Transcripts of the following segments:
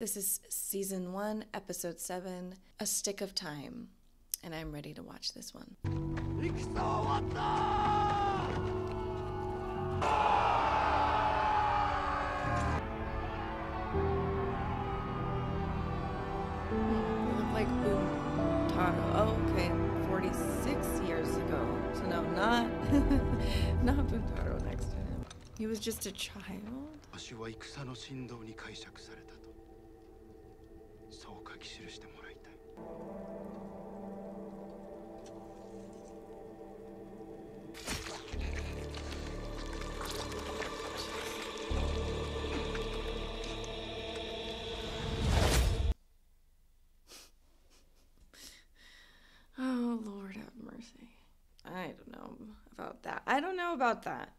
This is season 1, episode 7, A Stick of Time, and I'm ready to watch this one. You look like Buntaro. Oh, okay, 46 years ago. So no, not Buntaro next to him. He was just a child. Oh, Lord have mercy. I don't know about that. I don't know about that.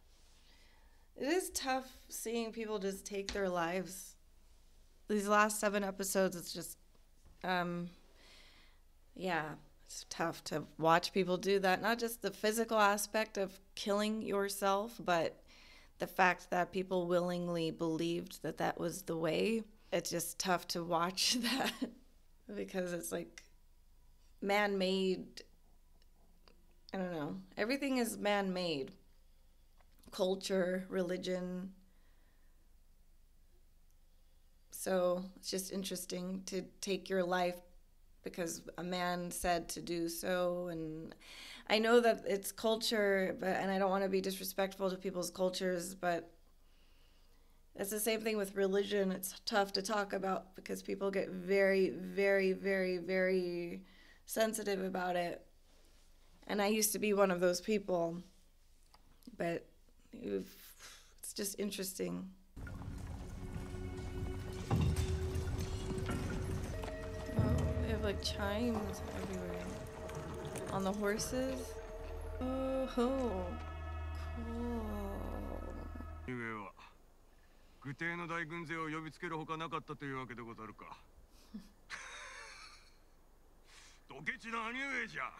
It is tough seeing people just take their lives. These last 7 episodes, it's just, yeah, it's tough to watch people do that. Not just the physical aspect of killing yourself, but the fact that people willingly believed that that was the way. It's just tough to watch that because it's like man-made. I don't know. Everything is man-made. Culture, religion. So it's just interesting to take your life because a man said to do so. And I know that it's culture, and I don't want to be disrespectful to people's cultures, but it's the same thing with religion. It's tough to talk about because people get very, very, very, very sensitive about it. And I used to be one of those people, but it's just interesting. Oh, they have like chimes everywhere. On the horses? Oh, cool. 具体の大軍勢を呼びつけるほかなかったというわけでござるか。ドケチな兄上じゃ。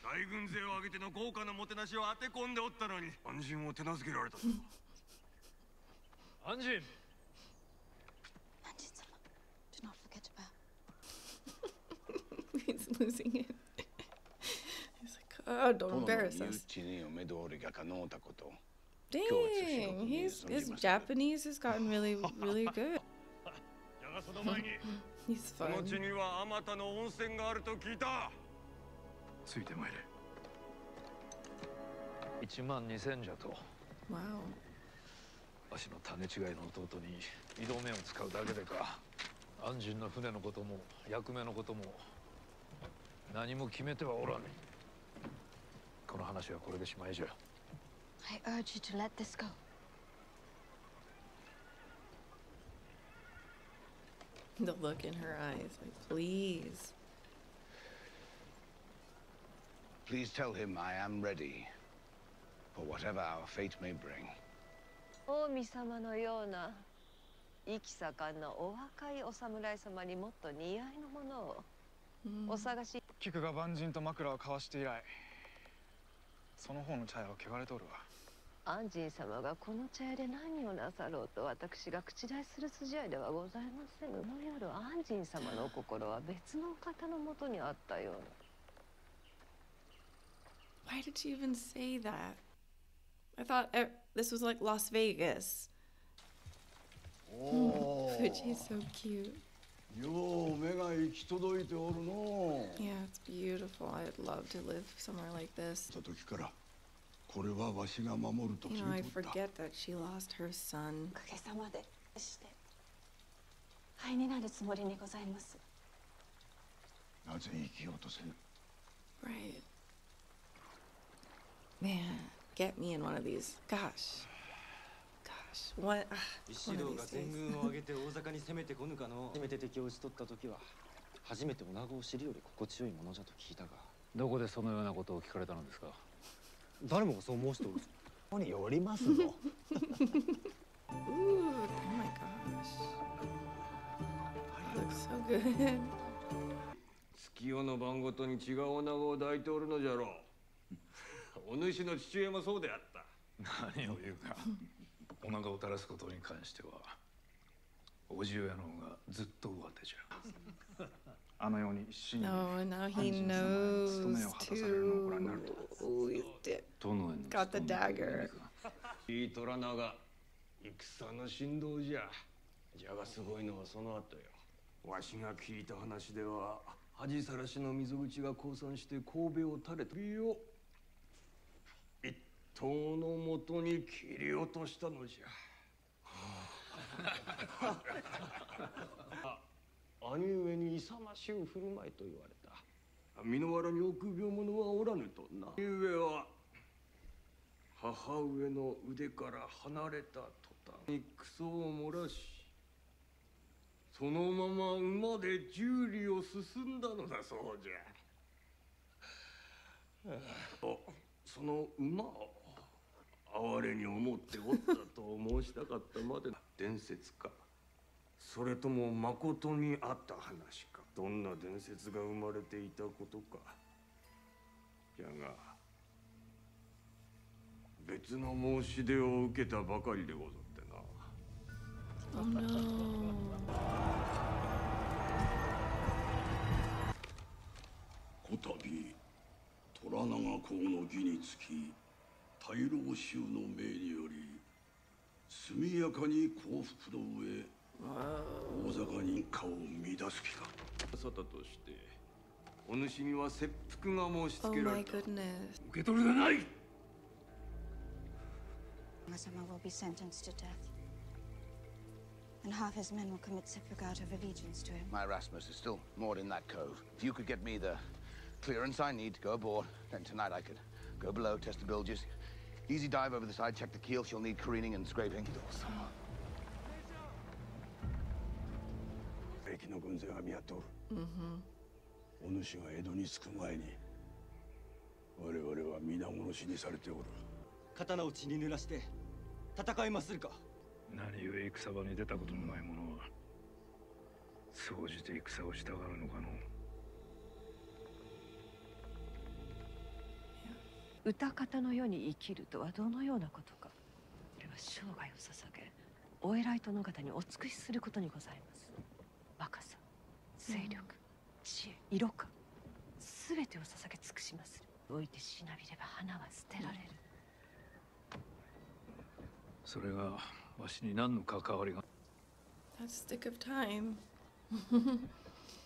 大軍勢を挙げての豪華なもてなしを当て込んでおったのに、安心を手なずけられた。安心。安心様。Do not forget about. He's losing it. He's like, oh, don't embarrass us. Dang, his Japanese has gotten really, really good. He's fun. この地にはあまたの温泉があると聞いた。ついてまいれ。12000じゃと。Wow. わしの種違いの弟に井戸目を使うだけでか。安心の船のことも役目のことも何も決めてはおらぬ。この話はこれでしまいじゃ。I urge you to let this go. The look in her eyes, like, please. Please tell him I am ready for whatever our fate may bring. 王御様のような生き盛んなお若いお侍様にもっと似合いのものをお探し。菊が万人と枕を交わして以来、その方の茶屋は汚れとるわ。安心様がこの茶屋で何をなさろうと私が口出しする筋合いではございません。この夜安心様の心は別の方のもとにあったような。Why did she even say that? I thought this was like Las Vegas. Oh. Fuji's so cute. Yeah, it's beautiful. I'd love to live somewhere like this. You know, I forget that she lost her son. Right. Man, get me in one of these. Gosh. What? One of these days. 初めて女子を知るより心地よいものじゃと聞いたが。どこでそのようなことを聞かれたのですか。誰もがそう申しておる。ここによりますぞ。Ooh, oh my gosh. It looks so good. 月夜の晩ごとに違う女子を抱いておるのじゃろう。お主の父親もそうであった。何を言うか。女子を垂らすことに関してはおじ親の方がずっと上手じゃ。あのように死に Oh, now he 安心様が務め knows を果たされるのをご覧になると too. Oh, he did. 殿への Got the 務め dagger. いい虎長戦の神道じゃ。じゃがすごいのはその後よ。わしが聞いた話では恥さらしの溝口が降参して神戸を垂れた首を一刀のもとに切り落としたのじゃ。兄上に勇ましゅう振る舞いと言われた。身の藁に臆病者はおらぬとな。兄上は母上の腕から離れた途端にクソを漏らし、そのまま馬で十里を進んだのだそうじゃ。その馬を哀れに思っておったと申したかったまで。伝説か、それともまことにあった話か。どんな伝説が生まれていたことか。じゃが別の申し出を受けたばかりでござってな。Oh no. こたび虎長公の儀につき大老衆の命により速やかに降伏の上大坂に家を乱す気か。沙汰としてお主には切腹が申し Oh 付けら my れた。 goodness. 受け取るでない。 Masama will be sentenced to death. And half his men will commit seppuku out of allegiance to him. My Rasmus is still moored in that cove. If you could get me the clearance I need to go aboard, then tonight I could go below, test the bilges, easy dive over the side, check the keel. She'll need careening and scraping. 敵の軍勢が見張っておる。お主が江戸に着く前に我々は皆殺しにされておる。刀を血に濡らして戦いまするか。何故戦場に出たことのない者は総じて戦をしたがるのかの。歌方の世に生きるとはどのようなことか。これは生涯を捧げお偉い殿方にお尽くしすることにございます。若さ、勢力、知恵、色か、すべてを捧げ尽くしまする。置いてしなびれば花は捨てられる。それがわしに何の関わりが。 That's stick of time.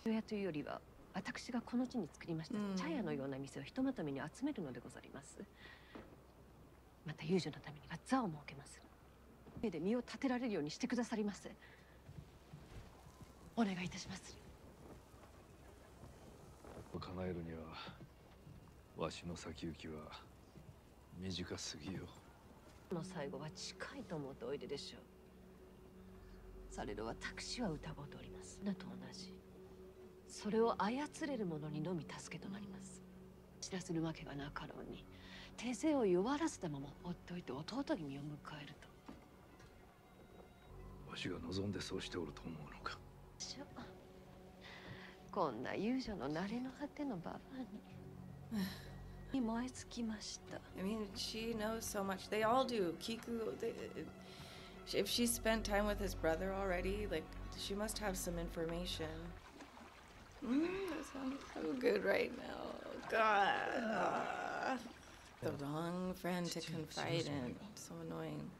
親というよりは私がこの地に作りました茶屋のような店をひとまとめに集めるのでござります。また遊女のためには座を設けます。家で身を立てられるようにしてくださりませ。お願いいたします。叶えるにはわしの先行きは短すぎよ。の最後は近いと思っておいででしょう。される私は歌ごうております。なと同じ。それを操れる者にのみ助けとなります。知らせるわけがなかろうに手勢を弱らせたまま放っておいて弟君を迎えると。わしが望んでそうしておると思うのか。こんな遊女の慣れの果てのババアに燃え尽きました。 I mean, she knows so much. They all do. Kiku, if she spent time with his brother already, like, she must have some information. That sounds so good right now. God. The wrong friend to confide in. So annoying.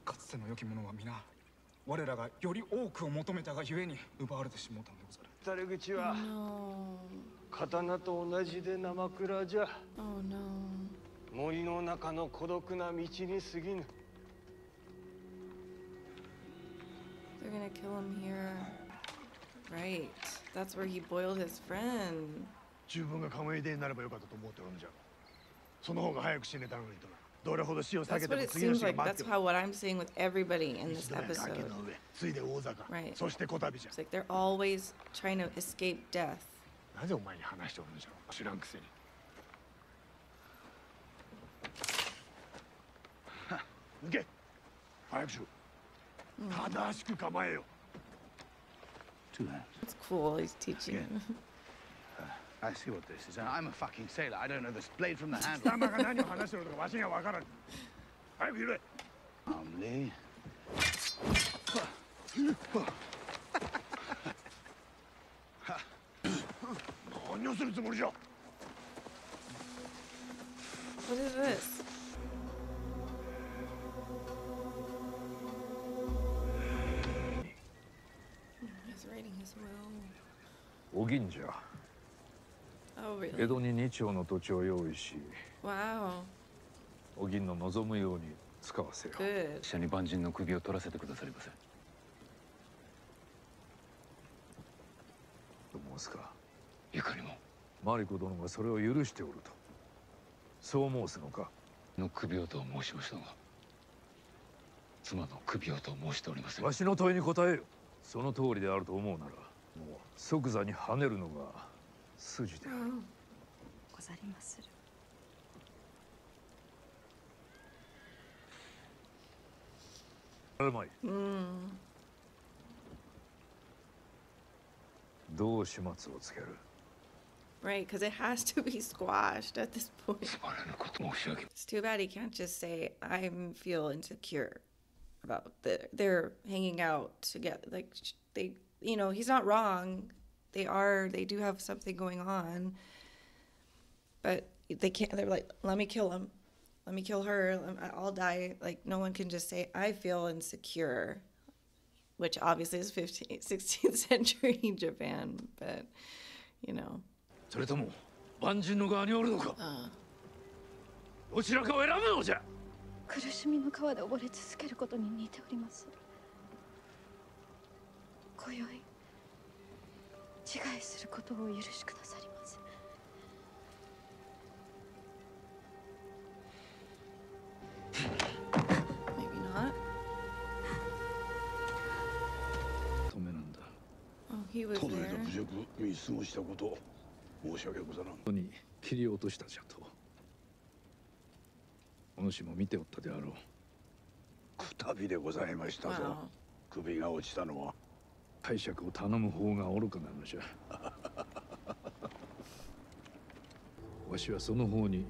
かつての良き者は皆我らがより多くを求めたがゆえに奪われてしまったのでござる。垂れ口は No. 刀と同じで生蔵じゃ。 Oh no. 森の中の孤独な道に過ぎぬ。 They're gonna kill him here. Right. That's where he boiled his friend. 自分が鴨居でになればよかったと思っておるんじゃ。その方が早く死ねたのにとな。どれほど死を避 That's けて what も it 次の seems 死が like. 待っ That's ておる。 how what I'm seeing with everybody in this 一度や崖 episode. の上、ついで大坂、 Right. そして小旅じゃ。 It's like they're always trying to escape death. なぜお前に話しておるんじゃ。知らんくせに。抜け。早くしろ。正しく構えよ。Two hands. It's cool. He's teaching him. I see what this is. I'm a fucking sailor. I don't know this blade from the 貴 handle. 様が何を話しておるのかわしには分からん。早く言え。 Calmly. 何をするつもりじゃ。 What is this? He's writing his will. お銀じゃ。 Oh, 江 really? 戸に2丁の土地を用意し、 Wow. お銀の望むように使わせよ。 Good. 下に万人の首を取らせてくださりませ。と申すか。いかにも。マリコ殿がそれを許しておると。そう申すのか。の首をと申しましたが、妻の首をと申しておりません。わしの問いに答えよ。その通りであると思うなら、もう即座に跳ねるのが筋である。ござりまする。あるまい。どう始末をつける。 Right, because it has to be squashed at this point. It's too bad he can't just say, I feel insecure about they're hanging out together. Like, they, you know, he's not wrong. They do have something going on. But they can't, they're like, let me kill him. Let me kill her. I'll die. Like, no one can just say, I feel insecure. Which obviously is 16th century Japan. But, you know. それとも万人の側におるのか。どちらかを選ぶのじゃ。苦しみの川で溺れ続けることに似ております。今宵自害することをお許しくださりませ。Maybe not. 止めなんだ。 Oh, he was ただい there. 侮辱見過ごしたこと申し訳ござらん。ここに切り落としたじゃと。お主も見ておったであろう。くたびでございましたぞ。 Wow. 首が落ちたのは。解釈を頼む方が愚かなのじゃ。わしはその方に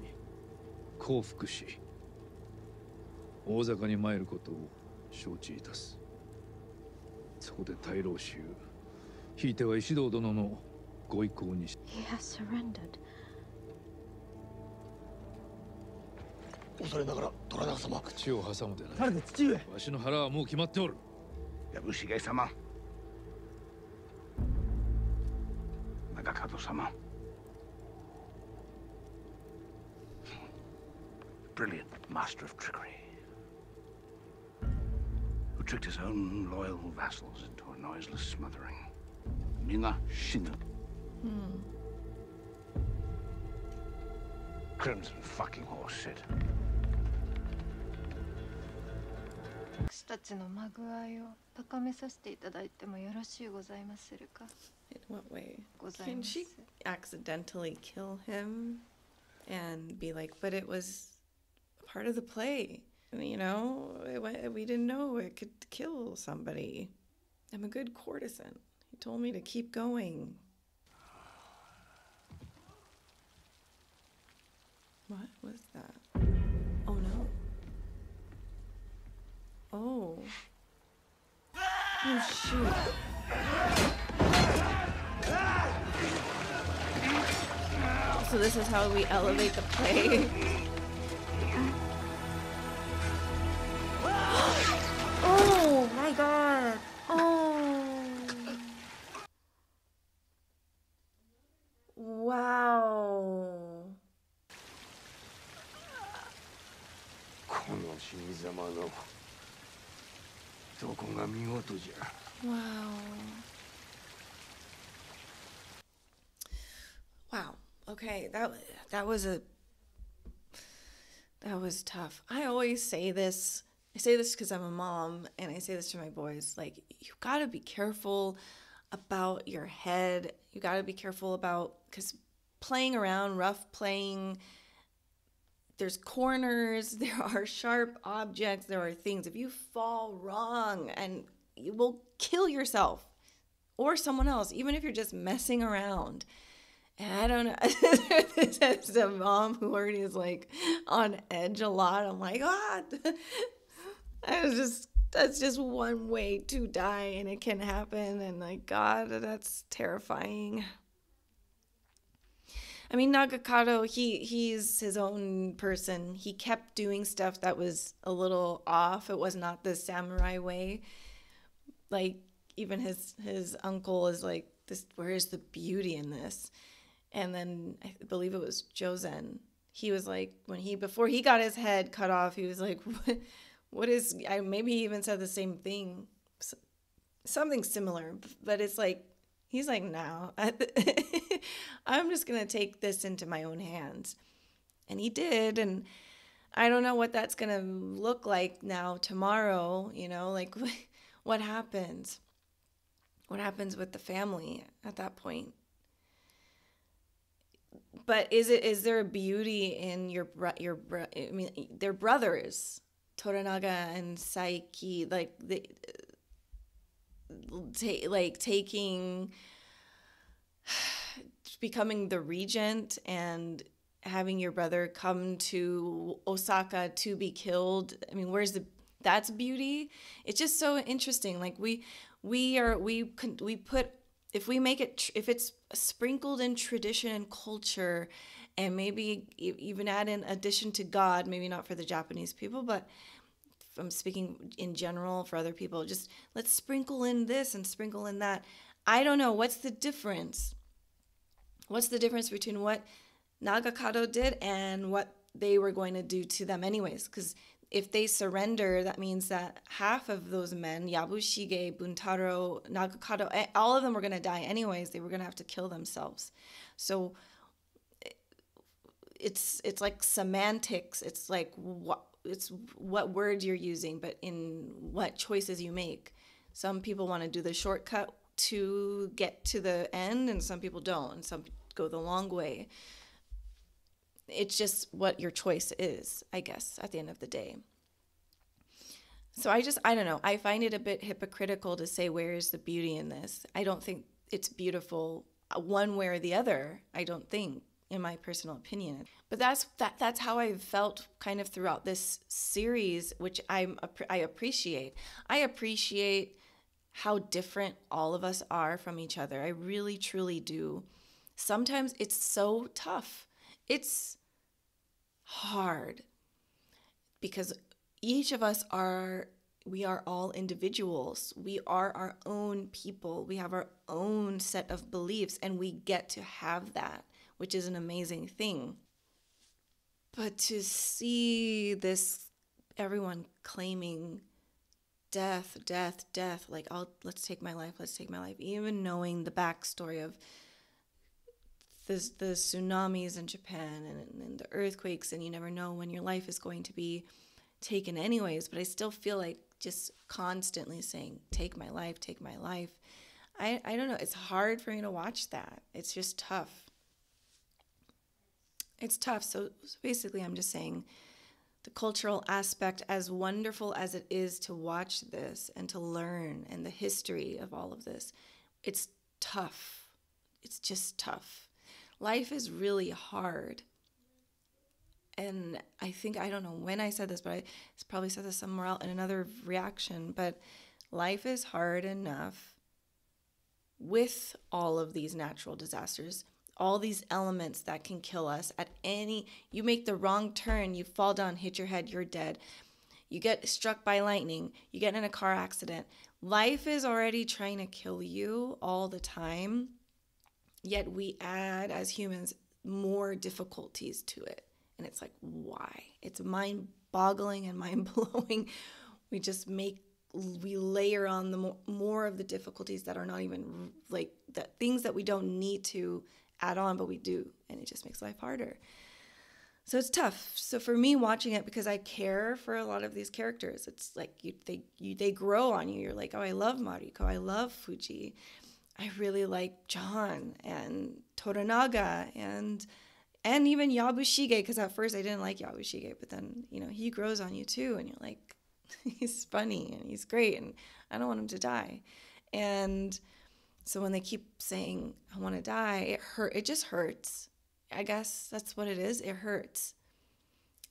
降伏し、大坂に参ることを承知いたす。そこで大老衆、ひいては石堂殿のご意向にし。 He has surrendered. 恐れながら虎長様。口を挟むでない。誰で父上。わしの腹はもう決まっておる。藪重様、長門様。Brilliant master of trickery, who tricked his own loyal vassals into a noiseless smothering. Mina Shinu. Crimson fucking horse shit. 私たちのまぐあいを高めさせていただいてもよろしゅうございまするか。 In what way? ござい Can ます。 she accidentally kill him and be like, but it was part of the play? You know, we didn't know it could kill somebody. I'm a good courtesan. He told me to keep going. What was that? Oh no. Oh. Oh shoot. So this is how we elevate the play. Oh my god. Oh. Wow. この死に様のどこが見事じゃ。 Wow. Wow. Okay, that was tough. I always say this. I say this because I'm a mom, and I say this to my boys. Like, you gotta be careful about your head. You gotta be careful about, because playing around, rough playing, there's corners, there are sharp objects, there are things. If you fall wrong, and you will kill yourself or someone else, even if you're just messing around. And I don't know, as a mom who already is like on edge a lot, I'm like, I was just that's just one way to die, and it can happen, and like, God, that's terrifying. I mean, Nagakado, he's his own person. He kept doing stuff that was a little off. It was not the samurai way. Like, even his uncle is like, this, where is the beauty in this? And then I believe it was Jozen. He was like, before he got his head cut off, he was like, what is, maybe he even said the same thing, something similar, but it's like, he's like, no, I'm just going to take this into my own hands. And he did. And I don't know what that's going to look like now, tomorrow, you know, like what happens? What happens with the family at that point? But is there a beauty in I mean, they're brothers, Toranaga and Saiki, like becoming the regent and having your brother come to Osaka to be killed. I mean, that's beauty. It's just so interesting. Like we put, if we make it, if it's sprinkled in tradition and culture, and maybe even add in addition to God, maybe not for the Japanese people, but I'm speaking in general for other people, just let's sprinkle in this and sprinkle in that. I don't know. What's the difference? What's the difference between what Nagakado did and what they were going to do to them anyways? Because if they surrender, that means that half of those men, Yabushige, Buntaro, Nagakado, all of them were going to die anyways. They were going to have to kill themselves. So it's like semantics. It's like what word you're using, but in what choices you make. Some people want to do the shortcut to get to the end, and some people don't, and some go the long way. It's just what your choice is, I guess, at the end of the day. So I don't know. I find it a bit hypocritical to say, where is the beauty in this? I don't think it's beautiful one way or the other, I don't think, in my personal opinion. But that's how I've felt kind of throughout this series, which I appreciate. I appreciate how different all of us are from each other. I really, truly do. Sometimes it's so tough. It's hard because each of us we are all individuals. We are our own people. We have our own set of beliefs, and we get to have that, which is an amazing thing. But to see this, everyone claiming death, like, let's take my life, even knowing the backstory of the tsunamis in Japan and the earthquakes, and you never know when your life is going to be taken anyways. But I still feel like just constantly saying, take my life. I don't know. It's hard for me to watch that. It's just tough. It's tough. So basically I'm just saying the cultural aspect, as wonderful as it is to watch this and to learn, and the history of all of this, it's tough. It's just tough. Life is really hard. And I think, I don't know when I said this, but I probably said this somewhere else in another reaction, but life is hard enough with all of these natural disasters, all these elements that can kill us you make the wrong turn, you fall down, hit your head, you're dead. You get struck by lightning, you get in a car accident. Life is already trying to kill you all the time, yet we add, as humans, more difficulties to it. And it's like, why? It's mind-boggling and mind-blowing. We layer on the more of the difficulties that are not even, like, the things that we don't need to add on, but we do. And it just makes life harder. So it's tough. So for me, watching it, because I care for a lot of these characters, it's like they grow on you. You're like, oh, I love Mariko. I love Fuji. I really like John and Toranaga and even Yabushige, because at first I didn't like Yabushige, but then, he grows on you too, and you're like, he's funny and he's great, and I don't want him to die. And so when they keep saying, I want to die, it just hurts. I guess that's what it is. It hurts.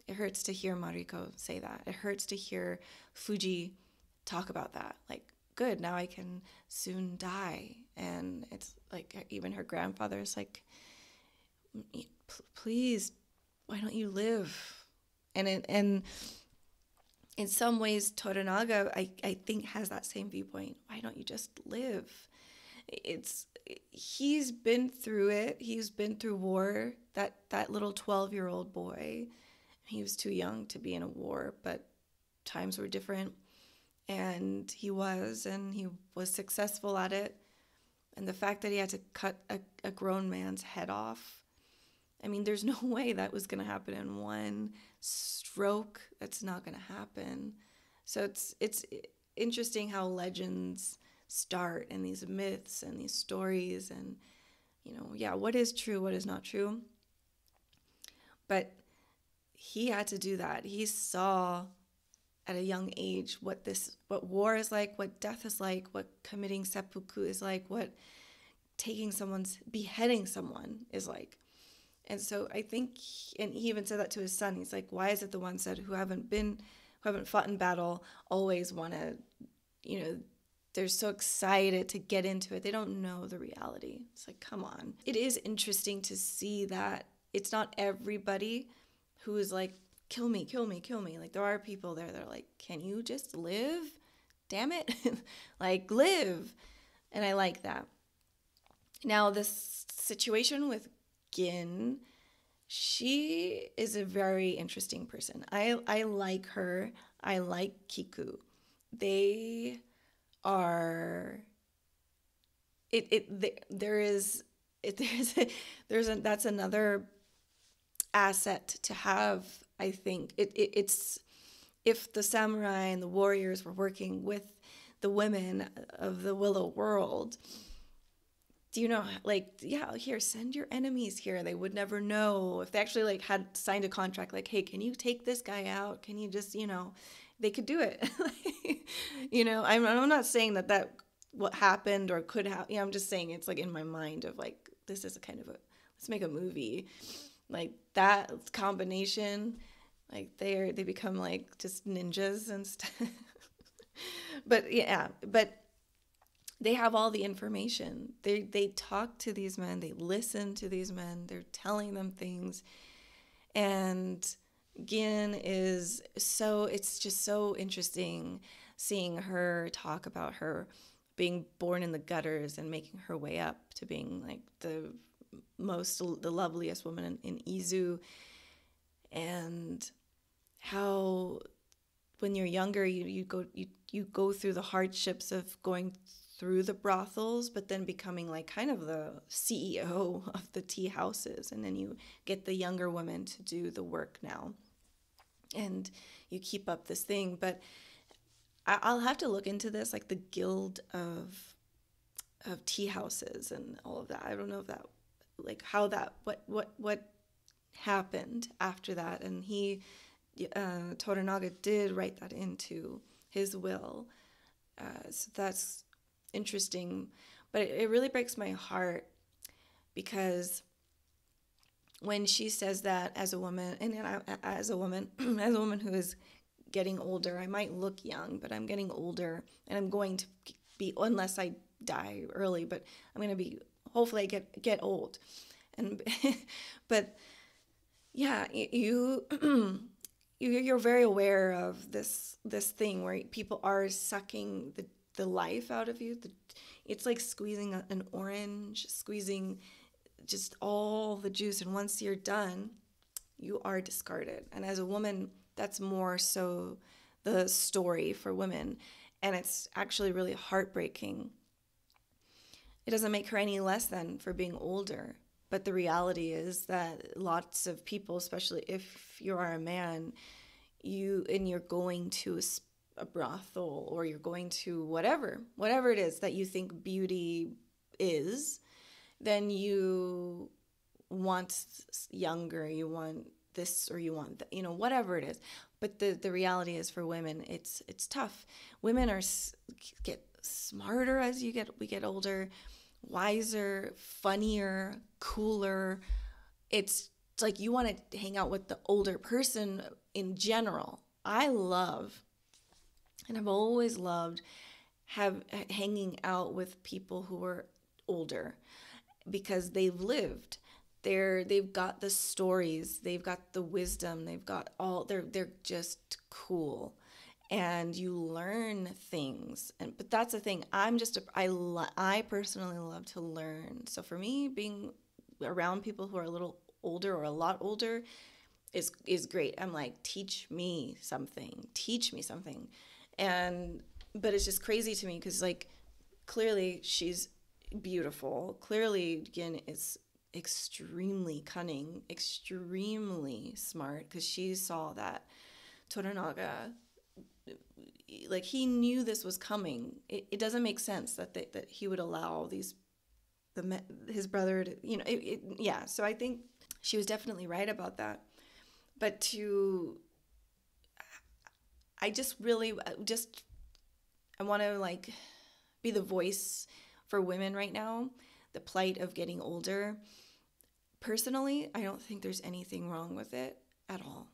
It hurts to hear Mariko say that. It hurts to hear Fuji talk about that. Like, good, now I can soon die. And it's like, even her grandfather's like, please, why don't you live? And in some ways, Toranaga, I think, has that same viewpoint. Why don't you just live? He's been through it. He's been through war. That little 12-year-old boy, he was too young to be in a war, but times were different. And he was successful at it. And the fact that he had to cut a grown man's head off, I mean, there's no way that was going to happen in one stroke. That's not going to happen. So it's interesting how legends start, and these myths and these stories, and, what is true, what is not true. But he had to do that. He saw at a young age what war is like, what death is like, what committing seppuku is like, what beheading someone is like. And so I think, and he even said that to his son. He's like, why is it the ones that who haven't fought in battle always want to, they're so excited to get into it. They don't know the reality. It's like, come on. It is interesting to see that it's not everybody who is like, kill me, kill me, kill me. Like, there are people there that are like, can you just live? Damn it. Like, live. And I like that. Now, this situation with Gin, she is a very interesting person. I like her. I like Kiku. They are. That's another asset to have. I think it's if the samurai and the warriors were working with the women of the Willow world. Do you know, like, yeah, here, send your enemies here. They would never know. If they actually, like, had signed a contract, like, hey, can you take this guy out? Can you just, they could do it. I'm not saying that what happened or could happen. I'm just saying it's, like, in my mind of, like, this is a kind of let's make a movie. Like, that combination, like, they become, like, just ninjas and stuff. But, yeah, they have all the information. They talk to these men. They listen to these men. They're telling them things. And Gin is it's just so interesting seeing her talk about her being born in the gutters and making her way up to being like the loveliest woman in Izu. And how when you're younger, you go through the hardships of going through the brothels, but then becoming like kind of the CEO of the tea houses. And then you get the younger women to do the work now. And you keep up this thing. But I'll have to look into this, like the guild of tea houses and all of that. I don't know if that, like how that, what happened after that. And Toranaga did write that into his will. So that's interesting, but it really breaks my heart because when she says that as a woman, and as a woman who is getting older, I might look young, but I'm getting older, and I'm going to be, unless I die early, but I'm going to be, hopefully I get old, and but yeah, you're very aware of this thing where people are sucking the life out of you. It's like squeezing an orange, squeezing just all the juice, and once you're done, you are discarded. And as a woman, that's more so the story for women, and it's actually really heartbreaking. It doesn't make her any less than for being older, but the reality is that lots of people, especially if you are a man, you're going to a brothel, or you're going to whatever it is that you think beauty is, then you want younger, you want this, or you want that, whatever it is. But the reality is for women, it's tough. Women get smarter as we get older, wiser, funnier, cooler. It's like you want to hang out with the older person in general. I love And I've always loved hanging out with people who are older because they've lived. They've got the stories, they've got the wisdom, they've got they're just cool. And you learn things. But that's the thing. I personally love to learn. So for me, being around people who are a little older or a lot older is great. I'm like, teach me something. But it's just crazy to me because, like, clearly she's beautiful. Clearly, again, is extremely cunning, extremely smart, because she saw that Toranaga, like, he knew this was coming. It doesn't make sense that he would allow his brother to, yeah. So I think she was definitely right about that. But I want to, like, be the voice for women right now, the plight of getting older. Personally, I don't think there's anything wrong with it at all.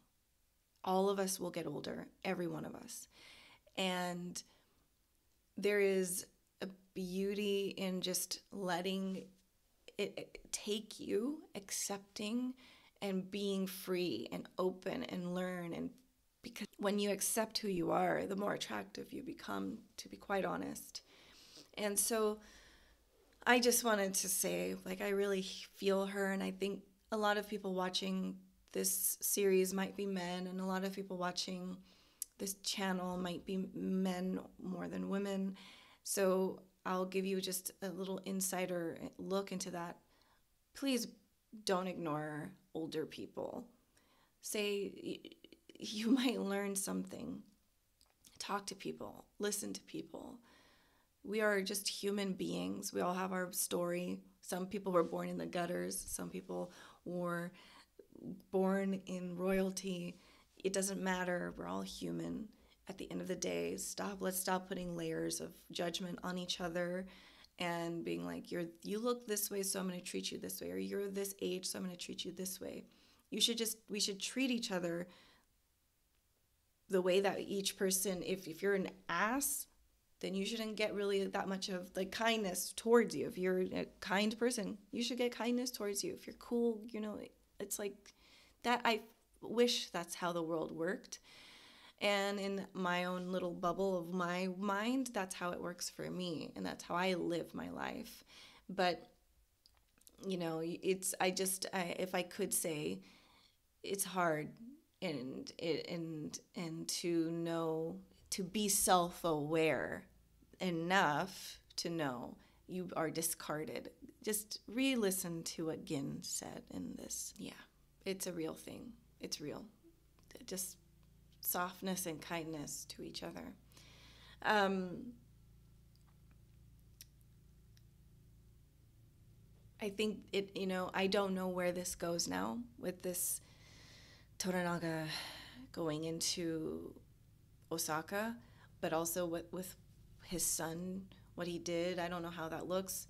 All of us will get older, every one of us. And there is a beauty in just letting it take you, accepting and being free and open and learn. And because when you accept who you are, the more attractive you become, to be quite honest. And so I just wanted to say, like, I really feel her, and I think a lot of people watching this series might be men, and a lot of people watching this channel might be men more than women. So I'll give you just a little insider look into that. Please don't ignore older people. Say, you might learn something. Talk to people, listen to people. We are just human beings. We all have our story. Some people were born in the gutters. Some people were born in royalty. It doesn't matter. We're all human. At the end of the day, let's stop putting layers of judgment on each other and being like, you look this way, so I'm going to treat you this way, or you're this age, so I'm going to treat you this way. We should treat each other the way that each person, if you're an ass, then you shouldn't get really that much of, like, kindness towards you. If you're a kind person, you should get kindness towards you. If you're cool, it's like that. I wish that's how the world worked. And in my own little bubble of my mind, that's how it works for me. And that's how I live my life. But, if I could say, it's hard and to be self-aware enough to know you are discarded. Just re-listen to what Gin said in this. Yeah, it's a real thing. It's real. Just softness and kindness to each other. I think I don't know where this goes now with this Toranaga going into Osaka, but also with his son, what he did. I don't know how that looks.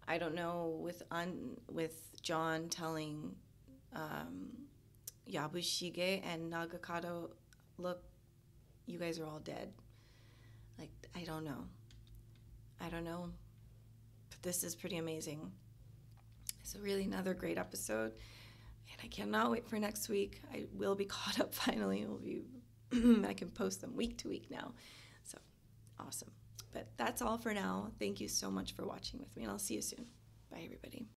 I don't know with John telling Yabushige and Nagakado, look, you guys are all dead. Like, I don't know. But this is pretty amazing. It's really another great episode. And I cannot wait for next week. I will be caught up finally. I can post them week to week now. So, awesome. But that's all for now. Thank you so much for watching with me, and I'll see you soon. Bye, everybody.